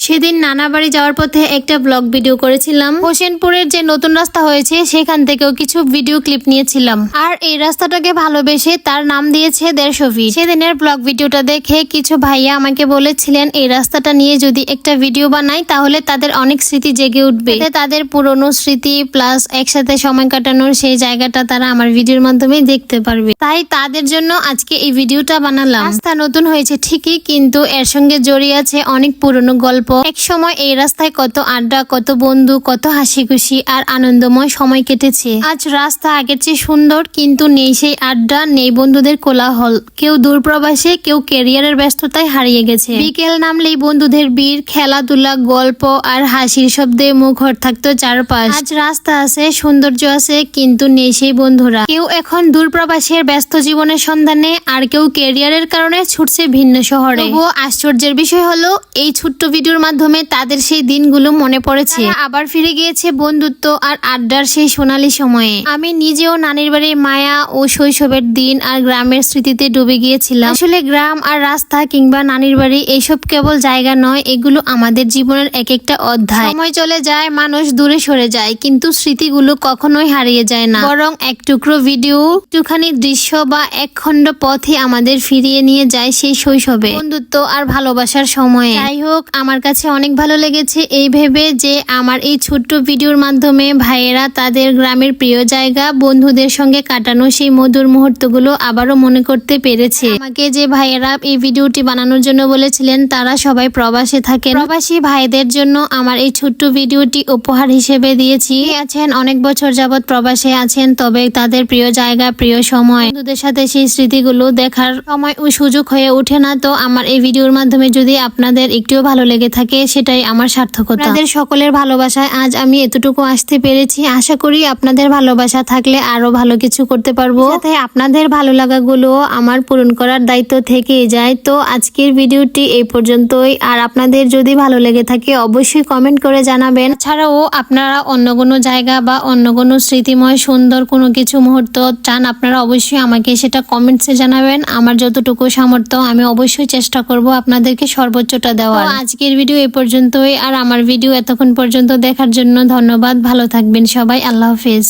সেদিন নানা বাড়ি যাওয়ার পথে একটা ব্লগ ভিডিও করেছিলাম। হোসেনপুরের যে নতুন রাস্তা হয়েছে সেখান থেকেও কিছু ভিডিও ক্লিপ নিয়েছিলাম। আর এই রাস্তাটাকে ভালোবেসে তার নাম দিয়েছে 150 ফিট। সেদিনের ব্লগ ভিডিওটা দেখে কিছু ভাইয়া আমাকে বলেছিলেন এই রাস্তাটা নিয়ে যদি একটা ভিডিও বানাই তাহলে তাদের অনেক স্মৃতি জেগে উঠবে, তাদের পুরনো স্মৃতি প্লাস একসাথে সময় কাটানোর সেই জায়গাটা তারা আমার ভিডিওর মাধ্যমে দেখতে পারবে। তাই তাদের জন্য আজকে এই ভিডিওটা বানালাম। রাস্তা নতুন হয়েছে ঠিকই, কিন্তু এর সঙ্গে জড়িয়ে আছে অনেক পুরনো গল্প। এক সময় এই রাস্তায় কত আড্ডা, কত বন্ধু, কত হাসি খুশি আর আনন্দময় সময় কেটেছে। আজ রাস্তা আগের চেয়ে সুন্দর, কিন্তু নেই সেই আড্ডা, নেই বন্ধুদের কোলাহল। কেউ দূরপ্রবাসে, কেউ ক্যারিয়ারের ব্যস্ততায় হারিয়ে গেছে। বিকেল নামলেই বন্ধুদের ভিড়, খেলাধুলা, গল্প আর হাসির শব্দে মুখর থাকতো চারপাশ। আজ রাস্তা আছে, সৌন্দর্য আছে, কিন্তু নেই সেই বন্ধুরা। কেউ এখন দূরপ্রবাসের ব্যস্ত জীবনের সন্ধানে, আর কেউ ক্যারিয়ারের কারণে ছুটছে ভিন্ন শহরে। তবুও আশ্চর্যের বিষয় হলো এই ছোট্ট ভিডিওর মাধ্যমে তাদের সেই দিনগুলো মনে পড়েছে। আবার ফিরে গিয়েছে বন্ধুত্ব আর আড্ডার সেই সোনালী সময়ে। আমি নিজেও নানির বাড়ির মায়া ও শৈশবের দিন আর গ্রামের স্মৃতিতে ডুবে গিয়েছিলাম। আসলে গ্রাম আর রাস্তা কিংবা নানির বাড়ি এইসব কেবল জায়গা নয়, এগুলো আমাদের জীবনের এক একটা অধ্যায়। সময় চলে যায়, মানুষ দূরে সরে যায়, কিন্তু স্মৃতিগুলো কখনোই হারিয়ে যায় না, বরং এক টুকরো ভিডিও, একটুখানি দৃশ্য বা এক খণ্ড পথই আমাদের ফিরিয়ে নিয়ে যায় সেই শৈশবে, বন্ধুত্ব আর ভালোবাসার সময়ে। যাই হোক, আমার কাছে অনেক ভালো লেগেছে এই ভেবে যে আমার এই ছোট্ট ভিডিওর মাধ্যমে ভাইয়েরা তাদের গ্রামের প্রিয় জায়গা, বন্ধুদের সঙ্গে কাটানো সেই মধুর মুহূর্তগুলো আবারও মনে করতে পেরেছে। আমাকে যে ভাইয়েরা এই ভিডিওটি বানানোর জন্য বলেছিলেন তারা সবাই প্রবাসে থাকেন। প্রবাসী ভাইদের জন্য আমার এই ছোট্ট ভিডিওটি উপহার হিসেবে দিয়েছি। আছেন অনেক বছর যাবৎ প্রবাসে আছেন, তবে তাদের প্রিয় জায়গা, প্রিয় সময়, বন্ধুদের সাথে সেই স্মৃতিগুলো দেখার সময় ও সুযোগ হয়ে ওঠে না। তো আমার এই ভিডিওর মাধ্যমে যদি আপনাদের একটুও ভালো লেগে থাকে সেটাই আমার সার্থকতা। আপনাদের সকলের ভালোবাসায় আজ আমি এতটুকু আসতে পেরেছি। আশা করি আপনাদের ভালোবাসা থাকলে আরো ভালো কিছু করতে পারবো, সাথে আপনাদের ভালো লাগাগুলো আমার পূরণ করার দায়িত্ব থেকেই যায়। তো আজকের ভিডিওটি এই পর্যন্তই। আর আপনাদের যদি ভালো লেগে থাকে অবশ্যই কমেন্ট করে জানাবেন। ছাড়াও আপনারা অন্য কোনো জায়গা বা অন্য কোনো স্মৃতিময় সুন্দর কোনো কিছু মুহূর্ত চান, আপনারা অবশ্যই আমাকে সেটা কমেন্টসে জানাবেন। আমার যতটুকু সামর্থ্য আমি অবশ্যই চেষ্টা করব আপনাদেরকে সর্বোচ্চটা দেওয়ার। আজকের ভিডিও এই পর্যন্তই। আর আমার ভিডিও এতক্ষণ পর্যন্ত দেখার জন্য ধন্যবাদ। ভালো থাকবেন সবাই। আল্লাহ হাফেজ।